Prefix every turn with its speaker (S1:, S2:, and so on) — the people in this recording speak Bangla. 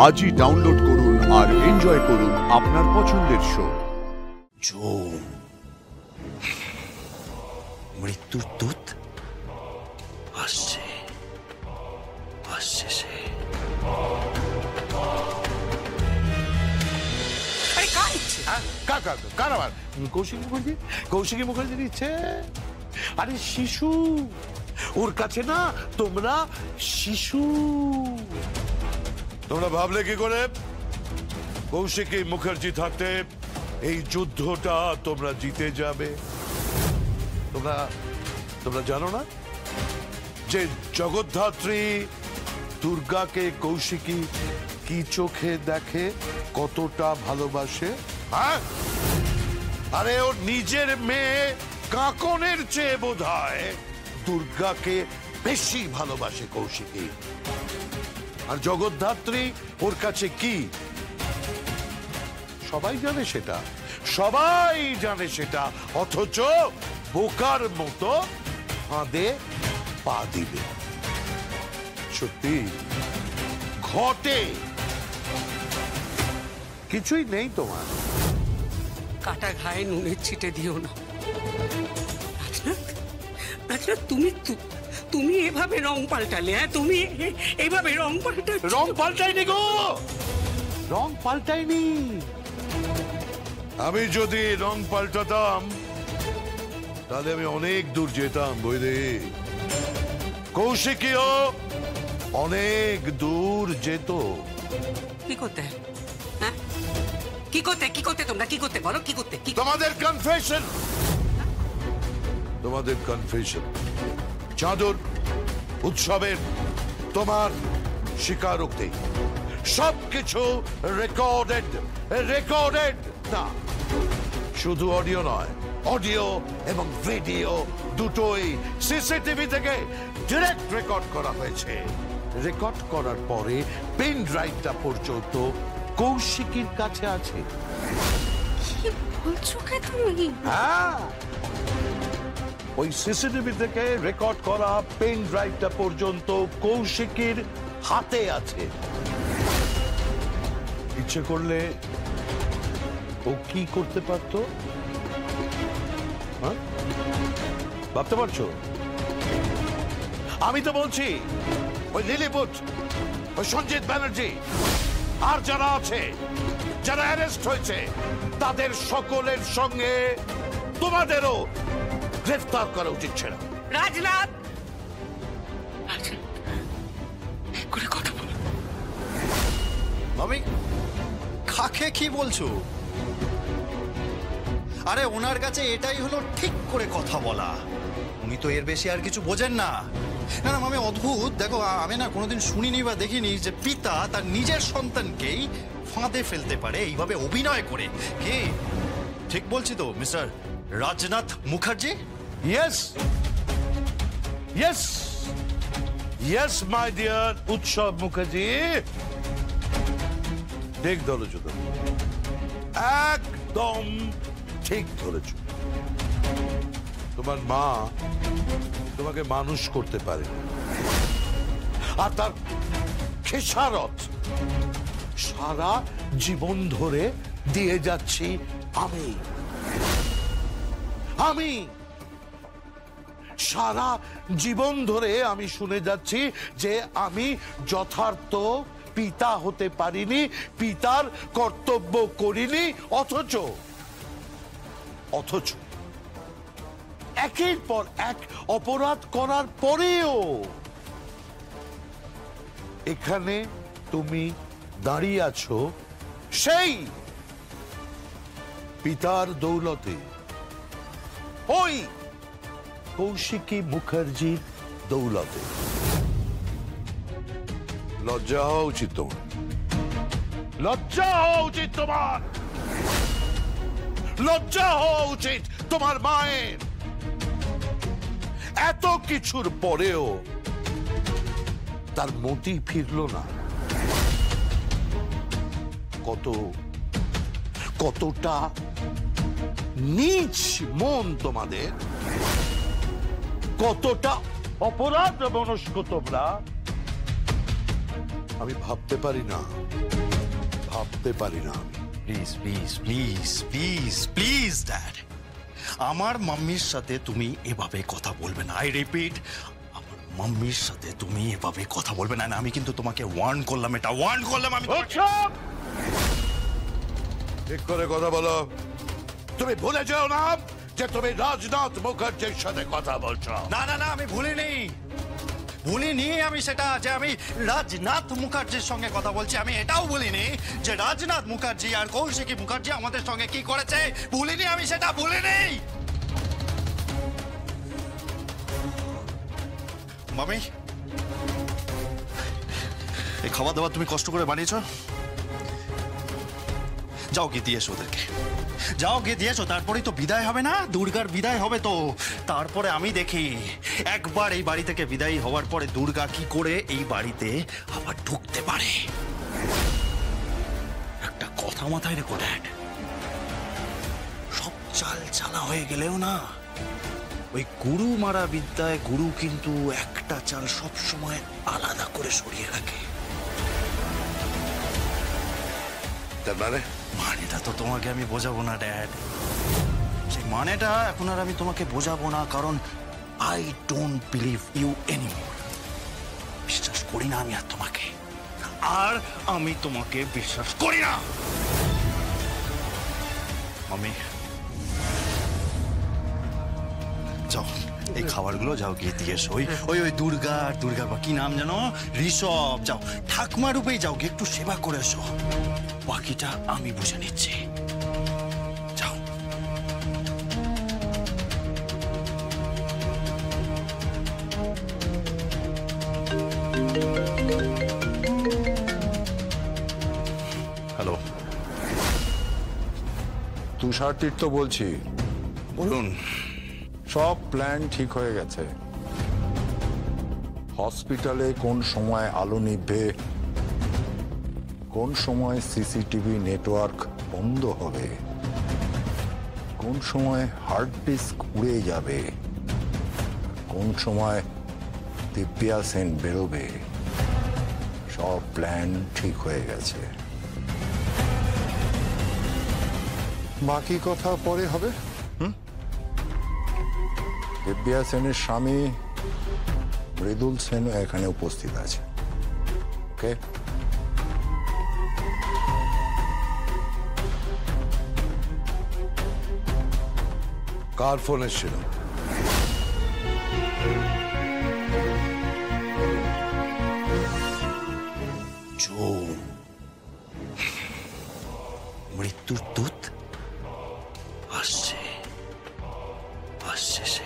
S1: আজই ডাউনলোড করুন আর এনজয় করুন আপনার পছন্দের শো।
S2: জম, মৃত্যুর দূত আসছে, আসছে সে।
S3: কৌশিকী মুখার্জির ইচ্ছে। আরে শিশু, ওর কাছে না তোমরা শিশু।
S4: তোমরা ভাবলে কি করে কৌশিকী মুখার্জি থাকতে এই যুদ্ধটা তোমরা জিতে যাবে? তোমরা জানো না যে জগদ্ধাত্রী দুর্গাকে কৌশিকী কি চোখে দেখে, কতটা ভালোবাসে? হ্যাঁ, আরে ওর নিজের মেয়ে কাঁকনের চেয়ে বোধহয় দুর্গাকে বেশি ভালোবাসে কৌশিকী। আর জগদ্ধাত্রী ওর কাছে কি? সবাই জানে সেটা, সবাই জানে সেটা, অথচ বোকার মতো ফাঁদে পা দিবে। সত্যি ঘটে কিছুই নেই তোমার।
S5: কাটা ঘায়ে নুনের ছিটে দিও না। তুমি এভাবে রং পাল্টালে? হ্যাঁ, তুমি এভাবে রং পাল্টালে?
S3: রং পাল্টাইনি গো, রং পাল্টাইনি।
S4: আমি যদি রং পাল্টাতাম তাহলে আমি অনেক দূর যেতাম, বুঝলি? কৌশিকীও অনেক দূর যেত।
S5: কি করতে? হ্যাঁ, কি করতে তোমরা কি করতে বলো? কি করতে?
S4: তোমাদের কনফেশন, তোমাদের কনফেশন। চাঁদর উৎসবের তোমার স্বীকারোক্তি সবকিছু রেকর্ডেড। রেকর্ডেড না, শুধু অডিও নয়, অডিও এবং ভিডিও দুটোই সিসিটিভি থেকে ডিরেক্ট রেকর্ড করা হয়েছে। রেকর্ড করার পরে পেন ড্রাইভটা পর্যন্ত কৌশিকীর কাছে আছে।
S6: কি বলছো কে তুমি?
S4: হ্যাঁ, ওই সিসিটিভি থেকে রেকর্ড করা পেন ড্রাইভটা পর্যন্ত কৌশিকীর হাতে আছে। ইচ্ছে করলে ও কি করতে পারত? ভাবতে পারছো? আমি তো বলছি ওই লিলিপুট, ওই সঞ্জিত ব্যানার্জি আর যারা আছে, যারা অ্যারেস্ট হয়েছে, তাদের সকলের সঙ্গে তোমাদেরও গ্রেফতার করা উচিত ছিল।
S5: রাজনাথ, করে কথা বল।
S2: আমি কাকে কি বলছো? আরে ওনার কাছে এটাই হলো ঠিক করে কথা বলা। উনি তো এর বেশি আর কিছু বোঝেন না। না না মামি, অদ্ভুত। দেখো, আমি না কোনোদিন শুনিনি বা দেখিনি যে পিতা তার নিজের সন্তানকেই ফাঁদে ফেলতে পারে এইভাবে অভিনয় করে। কি ঠিক বলছি তো mister Rajnath Mukherjee?
S4: Yes, yes, yes my dear উৎসব মুখার্জি, ঠিক ধরেছ তো, একদম ঠিক ধরেছ। তোমার মা তোমাকে মানুষ করতে পারে, আর তার খেসারত সারা জীবন ধরে দিয়ে যাচ্ছি আমি। আমি সারা জীবন ধরে আমি শুনে যাচ্ছি যে আমি যথার্থ পিতা হতে পারিনি, পিতার কর্তব্য করিনি, অথচ একের পর এক অপরাধ করার পরেও এখানে তুমি দাঁড়িয়ে আছো সেই পিতার দৌলতে, ওই কৌশিকী মুখার্জির দৌলতে। লজ্জা হওয়া উচিত তোমার, লজ্জা হওয়া উচিত তোমার, লজ্জা হওয়া উচিত তোমার মায়ের। এত কিছুর পরেও তার মতি ফিরল না। কতটা নীচ মন তোমাদের, কতটা অপরাধ মনস্ক তোমরা। আমি ভাবতে পারি না আমি।
S2: Please please please please please dad, আমার মাম্মির সাথে তুমি এভাবে কথা বলবে না। আই রিপিট, আমার মাম্মির সাথে তুমি এভাবে কথা বলবে না। আমি কিন্তু তোমাকে ওয়ার্ন করলাম, এটা ওয়ার্ন করলাম আমি।
S4: ঠিক করে কথা বলো। তুমি ভুলে যাও না যে তুমি রাজনাথ মুখার্জির সাথে কথা বলছো।
S2: না না না, আমি ভুলিনি আমি সেটা যে আমি রাজনাথ মুখার্জির সঙ্গে কথা বলছি। আমি এটাও বলিনি যে রাজনাথ মুখার্জি আর কৌশিকী মুখার্জি আমাদের সঙ্গে কি করেছে। ভুলিনি আমি সেটা, ভুলিনি। মামি, এই খাবার দাবার তুমি কষ্ট করে বানিয়েছো, যাও গিয়ে দিয়ে এসো ওদেরকে, যাও গিয়ে দিয়ে এসো। তারপরেই তো বিদায় হবে না, দুর্গার বিদায় হবে তো। তারপরে আমি দেখি একবার এই বাড়ি থেকে বিদায় হওয়ার পরে দুর্গা কি করে এই বাড়িতে আবার ঢুকতে পারে। একটা কথা মাথায় রেখো ড্যাড, সব চাল চালা হয়ে গেলেও না, ওই গুরু মারা বিদ্যায় গুরু কিন্তু একটা চাল সব সময় আলাদা করে সরিয়ে রাখে।
S4: তার মানে
S2: মানেটা তো তোমাকে আমি বোঝাবো না ড্যাড, সেই মানেটা এখন আর আমি তোমাকে বোঝাবো না, কারণ I don't believe you anymore. বিশ্বাস করি না আমি আর তোমাকে, আর আমি তোমাকে বিশ্বাস করি না। মামি যাও, এই খাবারগুলো যাও গিয়ে দিয়ে এসো। ওই দুর্গার বা কি নাম জানো, ঋষভ, যাও ঠাকুমা রূপেই যাও গিয়ে একটু সেবা করে এসো। বাকিটা আমি বুঝে নিচ্ছি, যাও। হ্যালো,
S7: তুষার তীর্থ বলছি।
S2: বলুন।
S7: সব প্ল্যান ঠিক হয়ে গেছে। হসপিটালে কোন সময় আলো নিভবে, কোন সময় সিসিটিভি নেটওয়ার্ক বন্ধ হবে, কোন সময় হার্ড ডিস্ক উড়ে যাবে, কোন সময় দিব্যা সেন বেরোবে, সব প্ল্যান ঠিক হয়ে গেছে। বাকি কথা পরে হবে। দিব্যা সেনের স্বামী মৃদুল সেনও এখানে উপস্থিত আছে। ওকে,
S4: কার ফোন এসেছিল?
S2: জোন, মৃত্যুর দূত আসছে, আসছে সে।